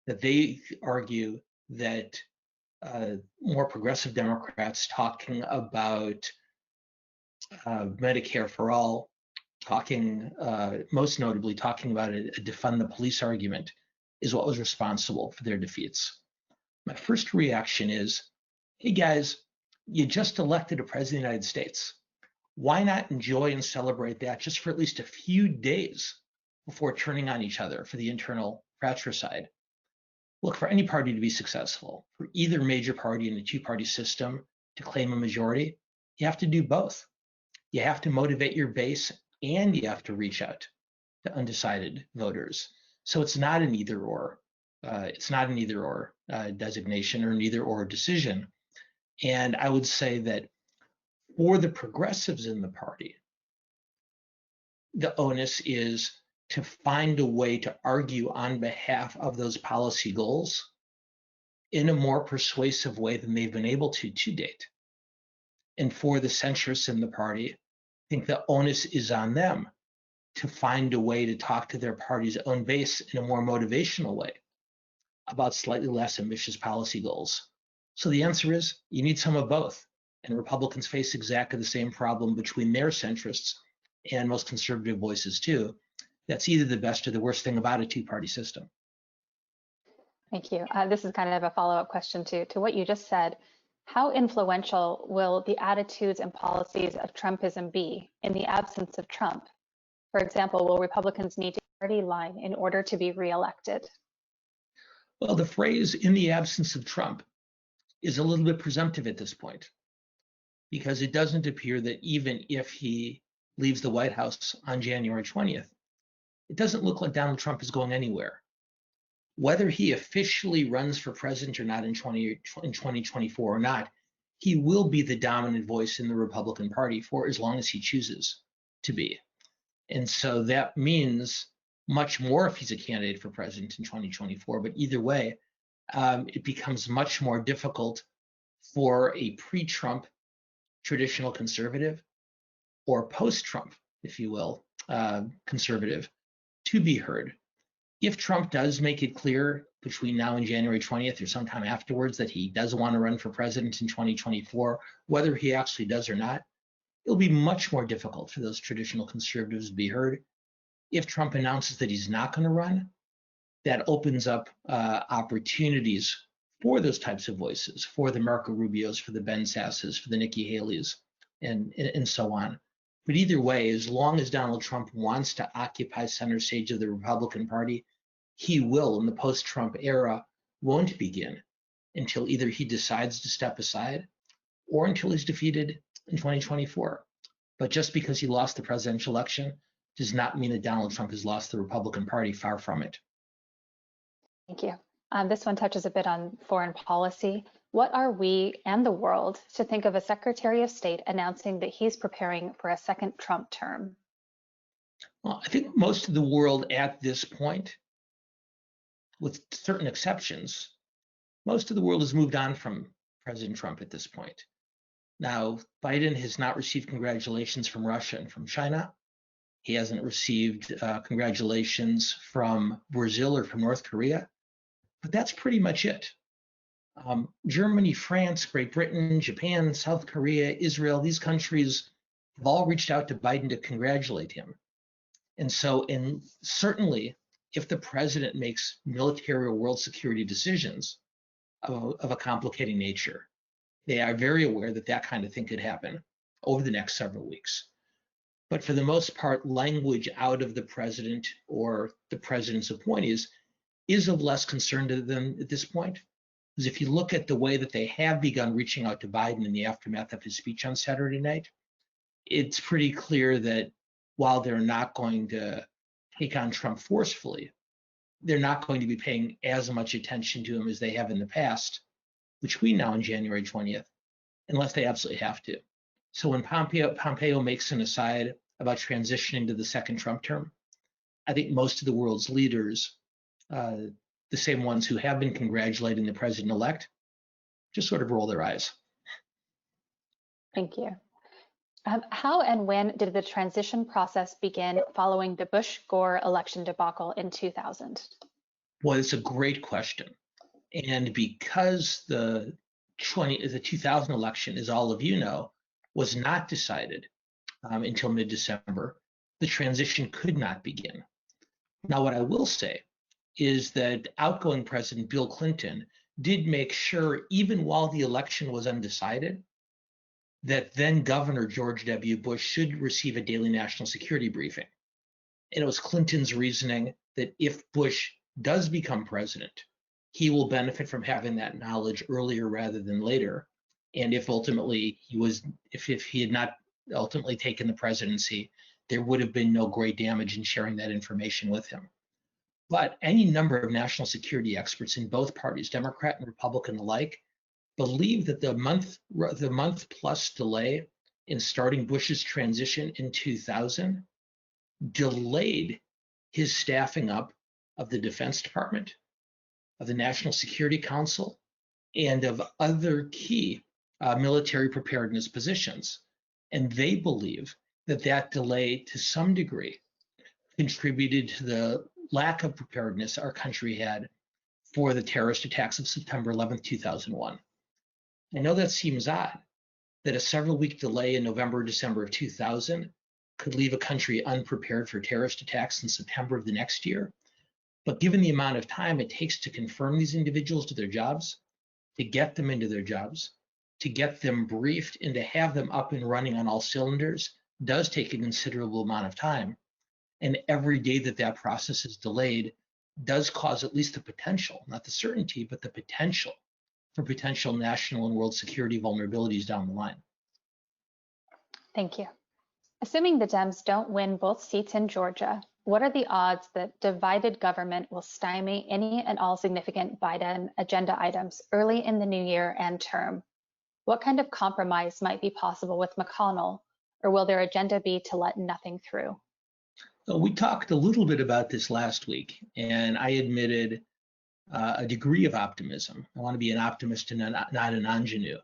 that they argue that more progressive Democrats talking about Medicare for all, most notably talking about a defund the police argument, is what was responsible for their defeats. My first reaction is, hey guys, you just elected a president of the United States. Why not enjoy and celebrate that just for at least a few days before turning on each other for the internal fratricide? Look, for any party to be successful, for either major party in the two-party system to claim a majority, you have to do both. You have to motivate your base and you have to reach out to undecided voters. So it's not an either or. It's not an either or designation or an either or decision. And I would say that for the progressives in the party, the onus is to find a way to argue on behalf of those policy goals in a more persuasive way than they've been able to date. And for the centrists in the party, I think the onus is on them to find a way to talk to their party's own base in a more motivational way about slightly less ambitious policy goals. So the answer is you need some of both. And Republicans face exactly the same problem between their centrists and most conservative voices too. That's either the best or the worst thing about a two-party system. Thank you. This is kind of a follow-up question to what you just said. How influential will the attitudes and policies of Trumpism be in the absence of Trump? For example, will Republicans need to party line in order to be reelected? Well, the phrase "in the absence of Trump" is a little bit presumptive at this point, because it doesn't appear that even if he leaves the White House on January 20th, it doesn't look like Donald Trump is going anywhere. Whether he officially runs for president or not in 2024 or not, he will be the dominant voice in the Republican Party for as long as he chooses to be. And so that means much more if he's a candidate for president in 2024. But either way, it becomes much more difficult for a pre-Trump traditional conservative or post-Trump, if you will, conservative to be heard. If Trump does make it clear between now and January 20th or sometime afterwards that he does want to run for president in 2024, whether he actually does or not, it'll be much more difficult for those traditional conservatives to be heard. If Trump announces that he's not going to run, that opens up opportunities for those types of voices, for the Marco Rubios, for the Ben Sasses, for the Nikki Haley's, and so on. But either way, as long as Donald Trump wants to occupy center stage of the Republican Party, he will, in the post-Trump era, won't begin until either he decides to step aside or until he's defeated in 2024. But just because he lost the presidential election does not mean that Donald Trump has lost the Republican Party. Far from it. Thank you. This one touches a bit on foreign policy. What are we and the world to think of a Secretary of State announcing that he's preparing for a second Trump term? Well, I think most of the world at this point, with certain exceptions, most of the world has moved on from President Trump at this point. Now, Biden has not received congratulations from Russia and from China. He hasn't received congratulations from Brazil or from North Korea, but that's pretty much it. Germany, France, Great Britain, Japan, South Korea, Israel, these countries have all reached out to Biden to congratulate him. And so, certainly, if the president makes military or world security decisions of a complicating nature, they are very aware that that kind of thing could happen over the next several weeks. But for the most part, language out of the president or the president's appointees is of less concern to them at this point. Because if you look at the way that they have begun reaching out to Biden in the aftermath of his speech on Saturday night, it's pretty clear that while they're not going to take on Trump forcefully, they're not going to be paying as much attention to him as they have in the past, between now and January 20th, unless they absolutely have to. So when Pompeo makes an aside about transitioning to the second Trump term, I think most of the world's leaders, the same ones who have been congratulating the president-elect, just sort of roll their eyes. Thank you. How and when did the transition process begin following the Bush-Gore election debacle in 2000? Well, it's a great question. And because the 2000 election, as all of you know, was not decided until mid-December, the transition could not begin. Now, what I will say is that outgoing President Bill Clinton did make sure, even while the election was undecided, that then Governor George W. Bush should receive a daily national security briefing. And it was Clinton's reasoning that if Bush does become president, he will benefit from having that knowledge earlier rather than later. And if ultimately if he had not ultimately taken the presidency, there would have been no great damage in sharing that information with him. But any number of national security experts in both parties, Democrat and Republican alike, believe that the month plus delay in starting Bush's transition in 2000 delayed his staffing up of the Defense Department, of the National Security Council, and of other key military preparedness positions. And they believe that that delay, to some degree, contributed to the lack of preparedness our country had for the terrorist attacks of September 11th, 2001. I know that seems odd, that a several-week delay in November, December of 2000 could leave a country unprepared for terrorist attacks in September of the next year. But given the amount of time it takes to confirm these individuals to their jobs, to get them into their jobs, to get them briefed, and to have them up and running on all cylinders does take a considerable amount of time. And every day that that process is delayed does cause at least the potential, not the certainty, but the potential for potential national and world security vulnerabilities down the line. Thank you. Assuming the Dems don't win both seats in Georgia, what are the odds that divided government will stymie any and all significant Biden agenda items early in the new year and term? What kind of compromise might be possible with McConnell, or will their agenda be to let nothing through? So we talked a little bit about this last week, and I admitted a degree of optimism. I want to be an optimist and not an ingenue.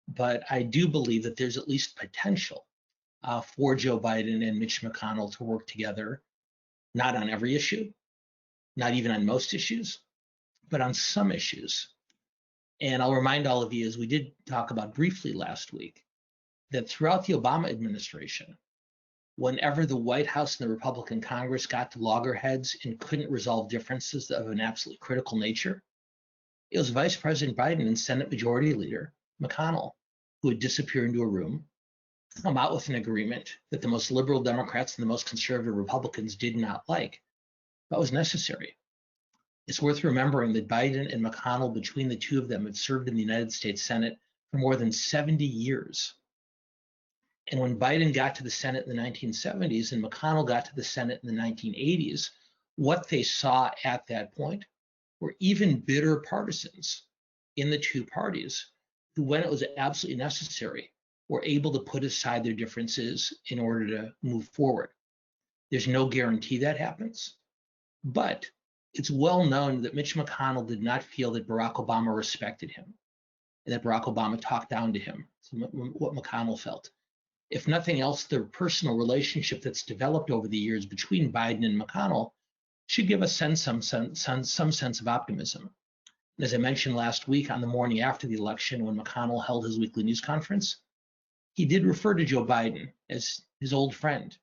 But I do believe that there's at least potential for Joe Biden and Mitch McConnell to work together, not on every issue, not even on most issues, but on some issues. And I'll remind all of you, as we did talk about briefly last week, that throughout the Obama administration, whenever the White House and the Republican Congress got to loggerheads and couldn't resolve differences of an absolutely critical nature, it was Vice President Biden and Senate Majority Leader McConnell who would disappear into a room, come out with an agreement that the most liberal Democrats and the most conservative Republicans did not like, but was necessary. It's worth remembering that Biden and McConnell, between the two of them, have served in the United States Senate for more than 70 years. And when Biden got to the Senate in the 1970s and McConnell got to the Senate in the 1980s, what they saw at that point were even bitter partisans in the two parties who, when it was absolutely necessary, were able to put aside their differences in order to move forward. There's no guarantee that happens, but it's well known that Mitch McConnell did not feel that Barack Obama respected him and that Barack Obama talked down to him. So what McConnell felt. If nothing else, the personal relationship that's developed over the years between Biden and McConnell should give us some sense of optimism. And as I mentioned last week, on the morning after the election, when McConnell held his weekly news conference, he did refer to Joe Biden as his old friend.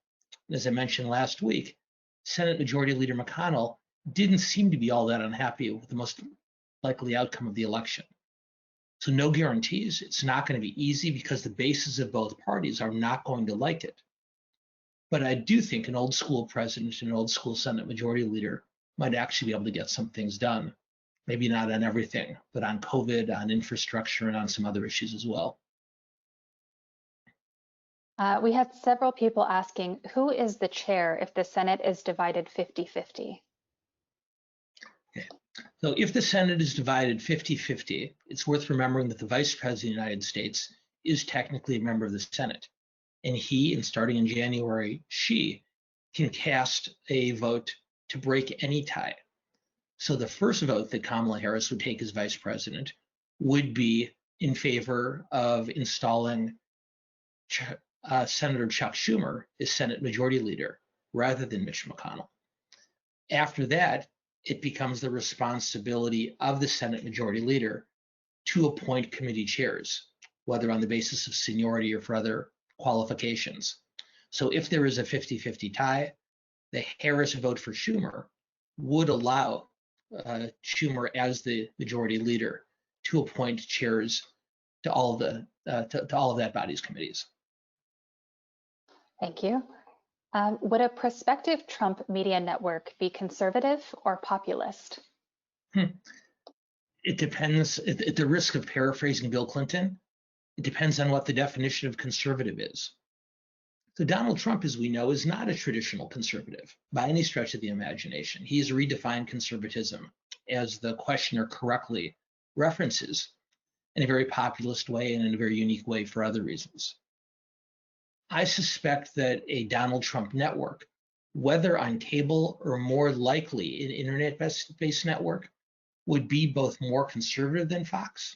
And as I mentioned last week, Senate Majority Leader McConnell didn't seem to be all that unhappy with the most likely outcome of the election. So no guarantees. It's not going to be easy because the bases of both parties are not going to like it. But I do think an old school president and an old school Senate Majority Leader might actually be able to get some things done. Maybe not on everything, but on COVID, on infrastructure, and on some other issues as well. We had several people asking, who is the chair if the Senate is divided 50-50? Okay. So if the Senate is divided 50-50, it's worth remembering that the Vice President of the United States is technically a member of the Senate. And he, and starting in January, she can cast a vote to break any tie. So the first vote that Kamala Harris would take as Vice President would be in favor of installing Senator Chuck Schumer as Senate Majority Leader rather than Mitch McConnell. After that, it becomes the responsibility of the Senate Majority Leader to appoint committee chairs, whether on the basis of seniority or for other qualifications. So if there is a 50-50 tie, the Harris vote for Schumer would allow Schumer, as the majority leader, to appoint chairs to all of that body's committees. Thank you. Would a prospective Trump media network be conservative or populist? It depends. At the risk of paraphrasing Bill Clinton, it depends on what the definition of conservative is. So Donald Trump, as we know, is not a traditional conservative by any stretch of the imagination. He's redefined conservatism, as the questioner correctly references, in a very populist way and in a very unique way for other reasons. I suspect that a Donald Trump network, whether on cable or more likely an internet-based network, would be both more conservative than Fox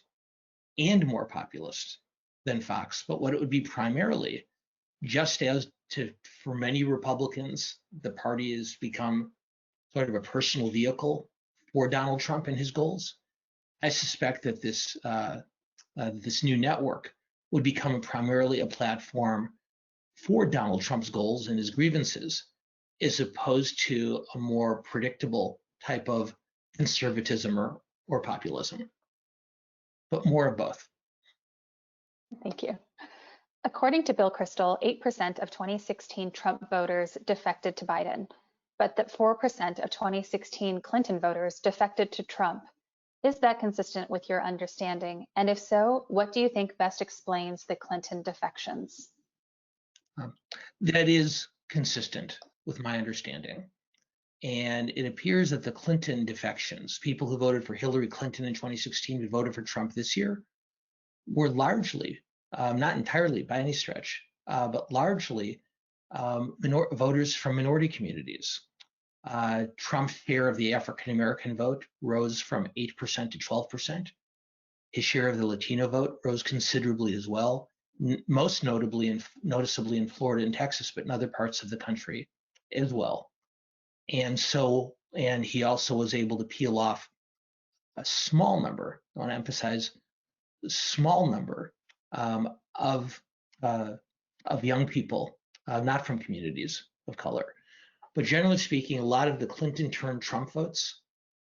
and more populist than Fox. But what it would be primarily, just as for many Republicans, the party has become sort of a personal vehicle for Donald Trump and his goals, I suspect that this new network would become primarily a platform for Donald Trump's goals and his grievances, as opposed to a more predictable type of conservatism or populism, but more of both. Thank you. According to Bill Kristol, 8% of 2016 Trump voters defected to Biden, but that 4% of 2016 Clinton voters defected to Trump. Is that consistent with your understanding? And if so, what do you think best explains the Clinton defections? That is consistent with my understanding. And it appears that the Clinton defections, people who voted for Hillary Clinton in 2016 who voted for Trump this year, were largely, not entirely by any stretch, but largely voters from minority communities. Trump's share of the African-American vote rose from 8% to 12%. His share of the Latino vote rose considerably as well, most noticeably in Florida and Texas, but in other parts of the country as well. And he also was able to peel off a small number, I want to emphasize, a small number of young people, not from communities of color. But generally speaking, a lot of the Clinton turned Trump votes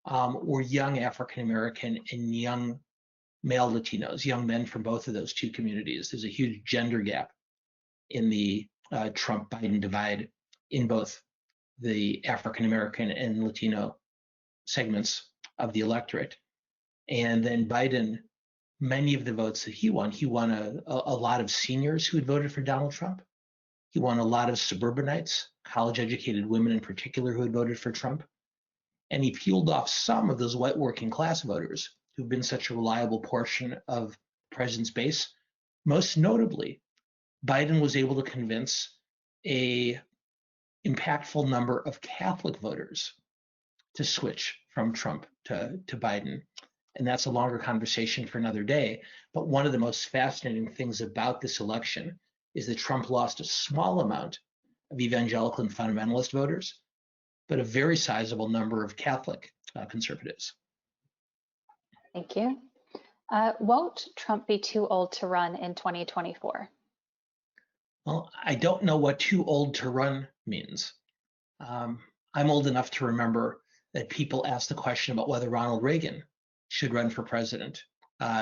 were young African-American and young male Latinos, young men from both of those two communities. There's a huge gender gap in the Trump-Biden divide in both the African-American and Latino segments of the electorate. And then Biden, many of the votes that he won a lot of seniors who had voted for Donald Trump. He won a lot of suburbanites, college-educated women in particular, who had voted for Trump. And he peeled off some of those white working class voters who've been such a reliable portion of the president's base. Most notably, Biden was able to convince a impactful number of Catholic voters to switch from Trump to Biden. And that's a longer conversation for another day. But one of the most fascinating things about this election is that Trump lost a small amount of evangelical and fundamentalist voters, but a very sizable number of Catholic conservatives. Thank you. Won't Trump be too old to run in 2024? Well, I don't know what too old to run means. I'm old enough to remember that people asked the question about whether Ronald Reagan should run for president,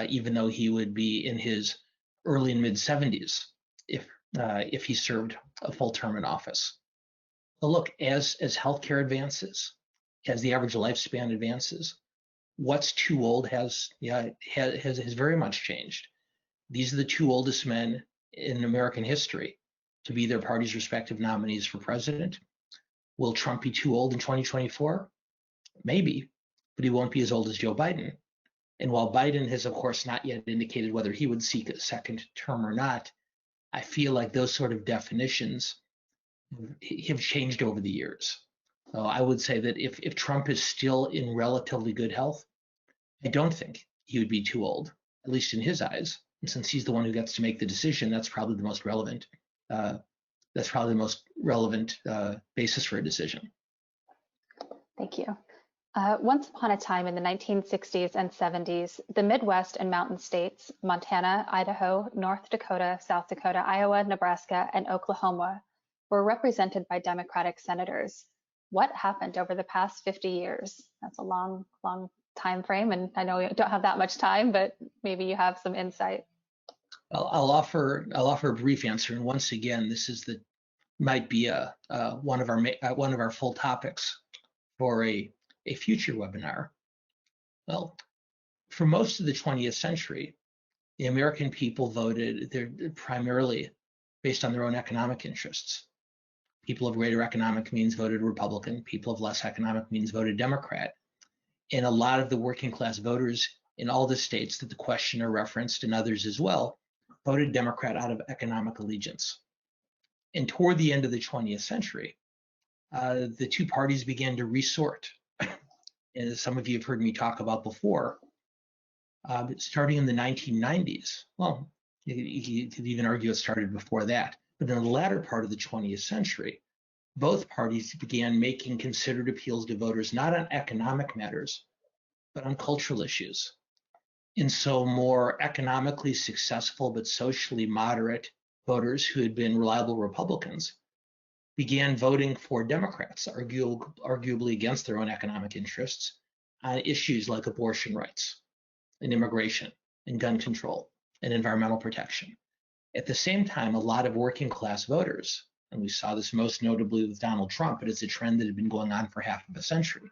even though he would be in his early and mid 70s if he served a full term in office. But look, as healthcare advances, as the average lifespan advances, what's too old has very much changed. These are the two oldest men in American history to be their party's respective nominees for president. Will Trump be too old in 2024? Maybe, but he won't be as old as Joe Biden. And while Biden has, of course, not yet indicated whether he would seek a second term or not, I feel like those sort of definitions have changed over the years. So I would say that if Trump is still in relatively good health, I don't think he would be too old, at least in his eyes. And since he's the one who gets to make the decision, that's probably the most relevant. Basis for a decision. Thank you. Once upon a time in the 1960s and 70s, the Midwest and mountain states, Montana, Idaho, North Dakota, South Dakota, Iowa, Nebraska, and Oklahoma, were represented by Democratic senators. what happened over the past 50 years? That's a long, long time frame, and I know we don't have that much time, but maybe you have some insight. I'll offer a brief answer, and once again, this is might be one of our full topics for a future webinar. Well, for most of the 20th century, the American people voted primarily based on their own economic interests. People of greater economic means voted Republican. People of less economic means voted Democrat. And a lot of the working class voters in all the states that the questioner referenced, and others as well, voted Democrat out of economic allegiance. And toward the end of the 20th century, the two parties began to resort. And as some of you have heard me talk about before, starting in the 1990s, well, you could even argue it started before that, but in the latter part of the 20th century, both parties began making considered appeals to voters not on economic matters, but on cultural issues. And so more economically successful but socially moderate voters who had been reliable Republicans began voting for Democrats, arguably against their own economic interests, on issues like abortion rights and immigration and gun control and environmental protection. At the same time, a lot of working class voters, and we saw this most notably with Donald Trump, but it's a trend that had been going on for half of a century.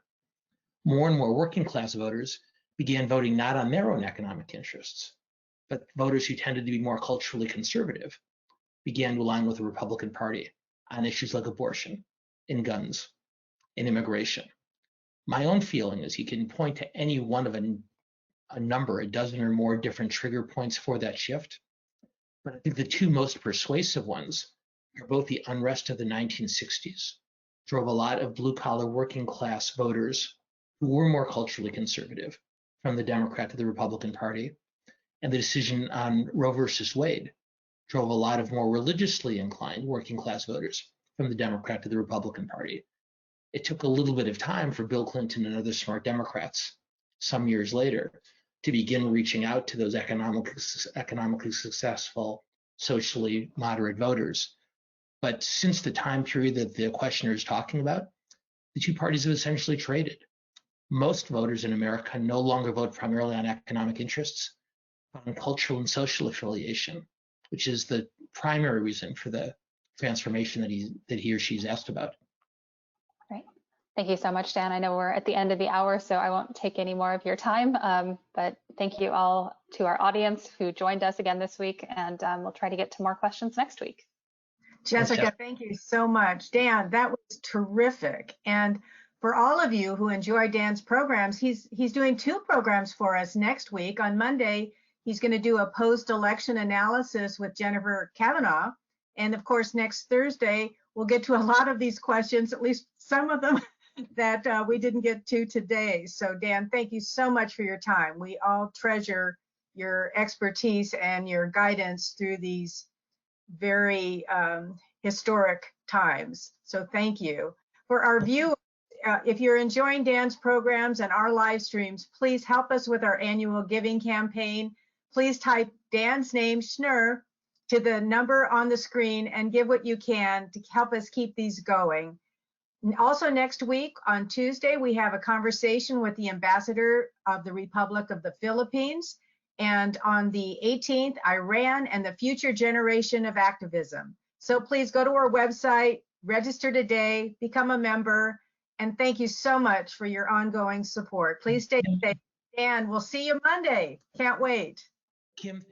More and more working class voters began voting not on their own economic interests, but voters who tended to be more culturally conservative began to align with the Republican Party on issues like abortion and guns and immigration. My own feeling is you can point to any one of a dozen or more different trigger points for that shift. But I think the two most persuasive ones are both the unrest of the 1960s drove a lot of blue-collar working class voters who were more culturally conservative from the Democrat to the Republican Party, and the decision on Roe versus Wade drove a lot of more religiously inclined working class voters from the Democrat to the Republican Party. It took a little bit of time for Bill Clinton and other smart Democrats some years later to begin reaching out to those economically successful, socially moderate voters. But since the time period that the questioner is talking about, the two parties have essentially traded. Most voters in America no longer vote primarily on economic interests, but on cultural and social affiliation, which is the primary reason for the transformation that he or she's asked about. Great. Thank you so much, Dan. I know we're at the end of the hour, so I won't take any more of your time, but thank you all to our audience who joined us again this week, and we'll try to get to more questions next week. Jessica, thank you so much. Dan, that was terrific. And for all of you who enjoy Dan's programs, he's doing two programs for us next week. On Monday, he's going to do a post-election analysis with Jennifer Kavanaugh. And of course, next Thursday, we'll get to a lot of these questions, at least some of them that we didn't get to today. So Dan, thank you so much for your time. We all treasure your expertise and your guidance through these very historic times. So thank you. For our viewers, if you're enjoying Dan's programs and our live streams, please help us with our annual giving campaign. Please type Dan's name, Schnur, to the number on the screen and give what you can to help us keep these going. Also next week on Tuesday, we have a conversation with the Ambassador of the Republic of the Philippines. And on the 18th, Iran and the future generation of activism. So please go to our website, register today, become a member, and thank you so much for your ongoing support. Please stay safe. Dan, we'll see you Monday. Can't wait. Kim,